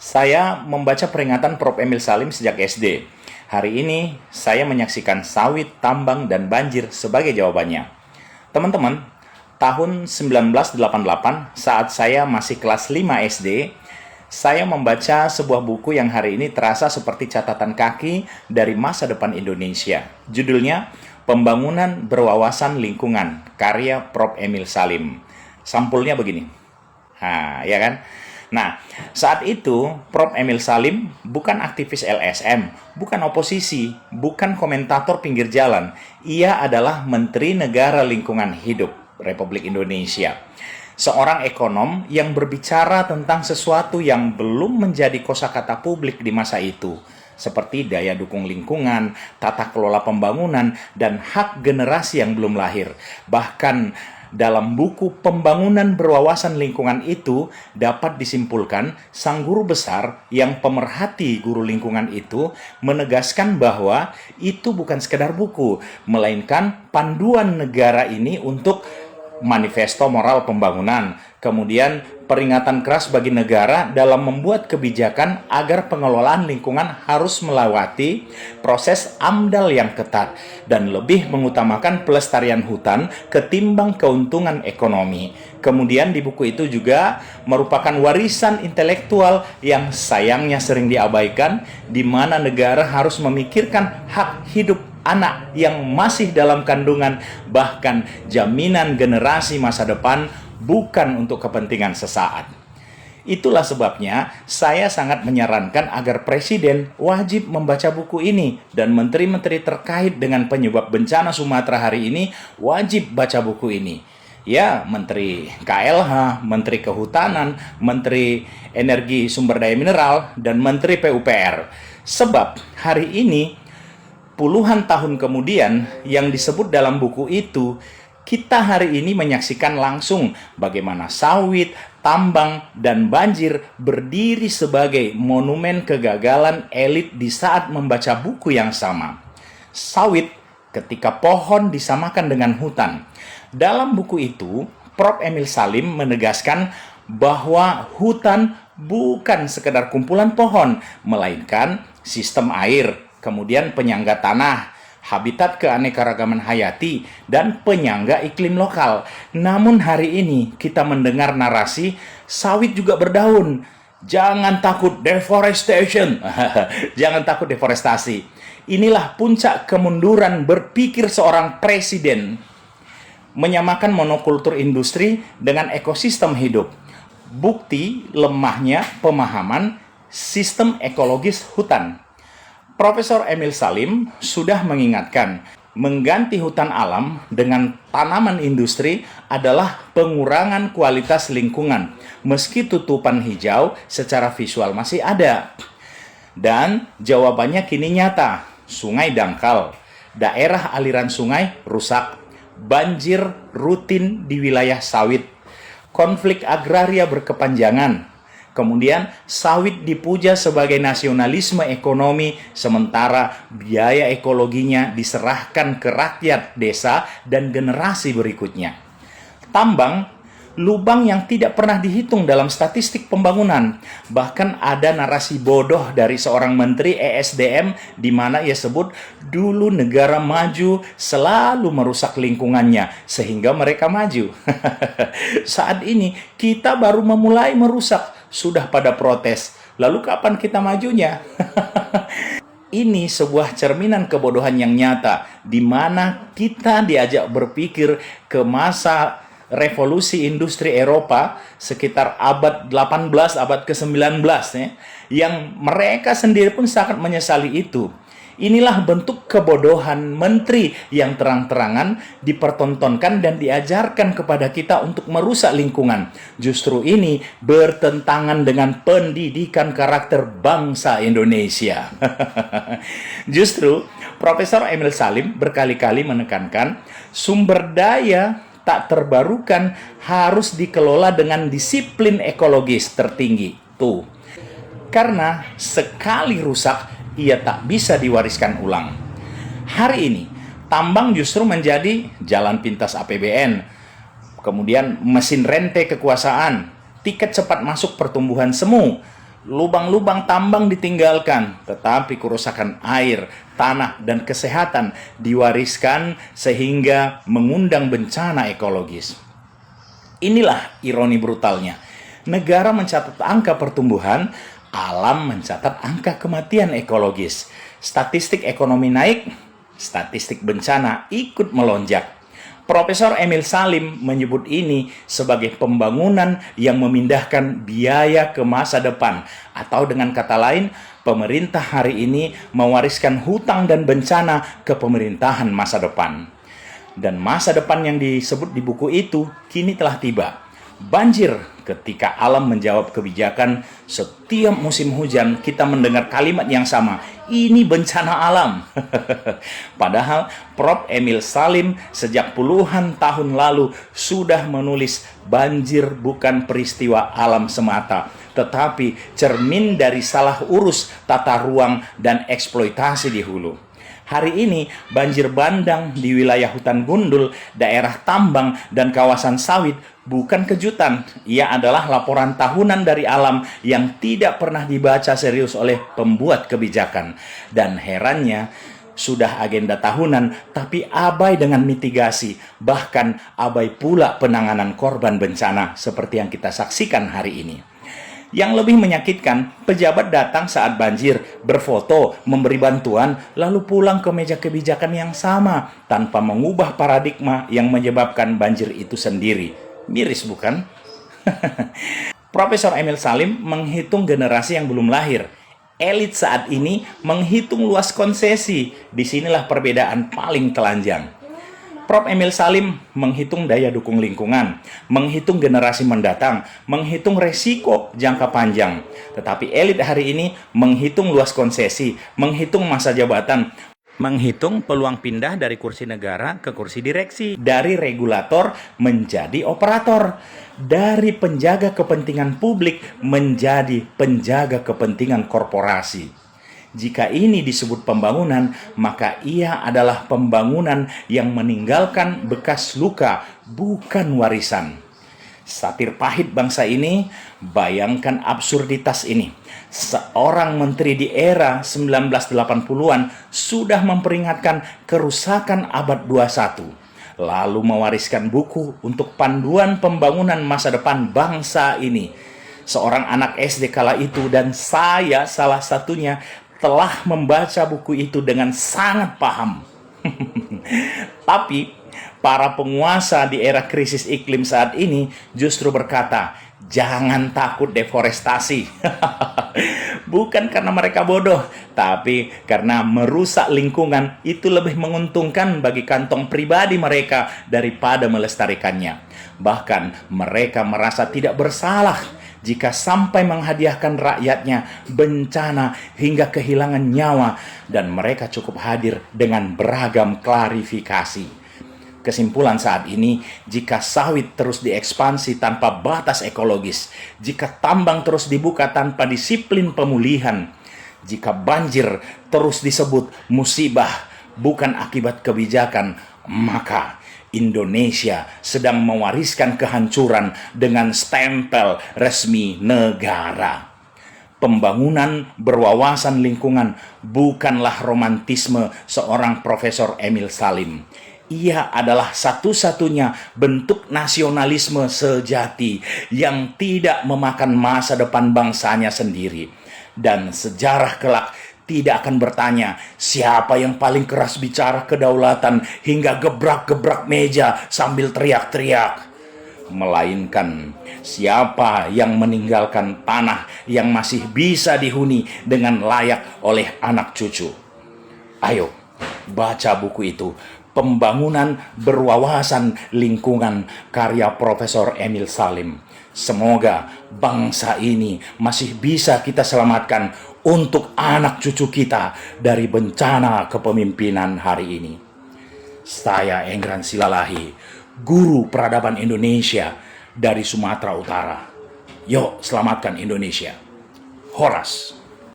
Saya membaca peringatan Prof. Emil Salim sejak SD. Hari ini saya menyaksikan sawit, tambang, dan banjir sebagai jawabannya. Teman-teman, tahun 1988 saat saya masih kelas 5 SD, saya membaca sebuah buku yang hari ini terasa seperti catatan kaki dari masa depan Indonesia. Judulnya Pembangunan Berwawasan Lingkungan, karya Prof. Emil Salim. Sampulnya begini. Ya kan? Nah, saat itu Prof. Emil Salim bukan aktivis LSM, bukan oposisi, bukan komentator pinggir jalan. Ia adalah Menteri Negara Lingkungan Hidup Republik Indonesia. Seorang ekonom yang berbicara tentang sesuatu yang belum menjadi kosakata publik di masa itu, seperti daya dukung lingkungan, tata kelola pembangunan, dan hak generasi yang belum lahir. Bahkan dalam buku Pembangunan Berwawasan Lingkungan itu dapat disimpulkan sang guru besar yang pemerhati guru lingkungan itu menegaskan bahwa itu bukan sekedar buku, melainkan panduan negara ini untuk manifesto moral pembangunan, kemudian peringatan keras bagi negara dalam membuat kebijakan agar pengelolaan lingkungan harus melewati proses AMDAL yang ketat dan lebih mengutamakan pelestarian hutan ketimbang keuntungan ekonomi. Kemudian di buku itu juga merupakan warisan intelektual yang sayangnya sering diabaikan, di mana negara harus memikirkan hak hidup anak yang masih dalam kandungan, bahkan jaminan generasi masa depan, bukan untuk kepentingan sesaat. Itulah sebabnya saya sangat menyarankan agar Presiden wajib membaca buku ini dan menteri-menteri terkait dengan penyebab bencana Sumatera hari ini wajib baca buku ini. Ya, Menteri KLH, Menteri Kehutanan, Menteri Energi Sumber Daya Mineral, dan Menteri PUPR. Sebab hari ini puluhan tahun kemudian yang disebut dalam buku itu, kita hari ini menyaksikan langsung bagaimana sawit, tambang, dan banjir berdiri sebagai monumen kegagalan elit di saat membaca buku yang sama. Sawit ketika pohon disamakan dengan hutan. Dalam buku itu, Prof. Emil Salim menegaskan bahwa hutan bukan sekedar kumpulan pohon, melainkan sistem air, kemudian penyangga tanah, habitat keanekaragaman hayati, dan penyangga iklim lokal. Namun hari ini kita mendengar narasi sawit juga berdaun. Jangan takut deforestation. Jangan takut deforestasi. Inilah puncak kemunduran berpikir seorang presiden. Menyamakan monokultur industri dengan ekosistem hidup. Bukti lemahnya pemahaman sistem ekologis hutan. Profesor Emil Salim sudah mengingatkan, mengganti hutan alam dengan tanaman industri adalah pengurangan kualitas lingkungan, meski tutupan hijau secara visual masih ada. Dan jawabannya kini nyata, sungai dangkal, daerah aliran sungai rusak, banjir rutin di wilayah sawit, konflik agraria berkepanjangan. Kemudian sawit dipuja sebagai nasionalisme ekonomi, sementara biaya ekologinya diserahkan ke rakyat desa dan generasi berikutnya. Tambang, lubang yang tidak pernah dihitung dalam statistik pembangunan. Bahkan ada narasi bodoh dari seorang menteri ESDM di mana ia sebut dulu negara maju selalu merusak lingkungannya sehingga mereka maju. Saat ini kita baru memulai merusak, sudah pada protes. Lalu kapan kita majunya? Ini sebuah cerminan kebodohan yang nyata, di mana kita diajak berpikir ke masa revolusi industri Eropa sekitar abad 18, abad ke-19, yang mereka sendiri pun sangat menyesali itu. Inilah bentuk kebodohan menteri yang terang-terangan dipertontonkan dan diajarkan kepada kita untuk merusak lingkungan. Justru ini bertentangan dengan pendidikan karakter bangsa Indonesia. Justru Profesor Emil Salim berkali-kali menekankan sumber daya tak terbarukan harus dikelola dengan disiplin ekologis tertinggi. Tuh. Karena sekali rusak, ia tak bisa diwariskan ulang. Hari ini, tambang justru menjadi jalan pintas APBN, kemudian mesin rente kekuasaan, tiket cepat masuk pertumbuhan semu, Lubang-lubang tambang ditinggalkan, tetapi kerusakan air, tanah, dan kesehatan diwariskan sehingga mengundang bencana ekologis. Inilah ironi brutalnya. Negara mencatat angka pertumbuhan, alam mencatat angka kematian ekologis. Statistik ekonomi naik, statistik bencana ikut melonjak. Profesor Emil Salim menyebut ini sebagai pembangunan yang memindahkan biaya ke masa depan, atau dengan kata lain, pemerintah hari ini mewariskan hutang dan bencana ke pemerintahan masa depan. Dan masa depan yang disebut di buku itu kini telah tiba. Banjir ketika alam menjawab kebijakan. Setiap musim hujan kita mendengar kalimat yang sama, ini bencana alam. Padahal Prof. Emil Salim sejak puluhan tahun lalu sudah menulis banjir bukan peristiwa alam semata, tetapi cermin dari salah urus tata ruang dan eksploitasi di hulu. Hari ini, banjir bandang di wilayah hutan gundul, daerah tambang, dan kawasan sawit bukan kejutan. Ia adalah laporan tahunan dari alam yang tidak pernah dibaca serius oleh pembuat kebijakan. Dan herannya, sudah agenda tahunan, tapi abai dengan mitigasi, bahkan abai pula penanganan korban bencana seperti yang kita saksikan hari ini. Yang lebih menyakitkan, pejabat datang saat banjir, berfoto, memberi bantuan, lalu pulang ke meja kebijakan yang sama, tanpa mengubah paradigma yang menyebabkan banjir itu sendiri. Miris bukan? Profesor Emil Salim menghitung generasi yang belum lahir. Elit saat ini menghitung luas konsesi. Disinilah perbedaan paling telanjang. Prof. Emil Salim menghitung daya dukung lingkungan, menghitung generasi mendatang, menghitung resiko jangka panjang. Tetapi elit hari ini menghitung luas konsesi, menghitung masa jabatan, menghitung peluang pindah dari kursi negara ke kursi direksi, dari regulator menjadi operator, dari penjaga kepentingan publik menjadi penjaga kepentingan korporasi. Jika ini disebut pembangunan, maka ia adalah pembangunan yang meninggalkan bekas luka, bukan warisan. Satir pahit bangsa ini, bayangkan absurditas ini. Seorang menteri di era 1980-an sudah memperingatkan kerusakan abad 21. Lalu mewariskan buku untuk panduan pembangunan masa depan bangsa ini. Seorang anak SD kala itu, dan saya salah satunya, telah membaca buku itu dengan sangat paham. Tapi para penguasa di era krisis iklim saat ini justru berkata, jangan takut deforestasi. Bukan karena mereka bodoh, tapi karena merusak lingkungan itu lebih menguntungkan bagi kantong pribadi mereka daripada melestarikannya. Bahkan mereka merasa tidak bersalah jika sampai menghadiahkan rakyatnya bencana hingga kehilangan nyawa, dan mereka cukup hadir dengan beragam klarifikasi. Kesimpulan saat ini, jika sawit terus diekspansi tanpa batas ekologis, jika tambang terus dibuka tanpa disiplin pemulihan, jika banjir terus disebut musibah bukan akibat kebijakan, maka Indonesia sedang mewariskan kehancuran dengan stempel resmi negara. Pembangunan berwawasan lingkungan bukanlah romantisme seorang Profesor Emil Salim. Ia adalah satu-satunya bentuk nasionalisme sejati yang tidak memakan masa depan bangsanya sendiri. Dan sejarah kelak tidak akan bertanya siapa yang paling keras bicara kedaulatan hingga gebrak-gebrak meja sambil teriak-teriak, melainkan siapa yang meninggalkan tanah yang masih bisa dihuni dengan layak oleh anak cucu. Ayo, baca buku itu, Pembangunan Berwawasan Lingkungan, karya Profesor Emil Salim. Semoga bangsa ini masih bisa kita selamatkan untuk anak cucu kita dari bencana kepemimpinan hari ini. Saya Engran Silalahi, guru peradaban Indonesia dari Sumatera Utara. Yuk, selamatkan Indonesia. Horas.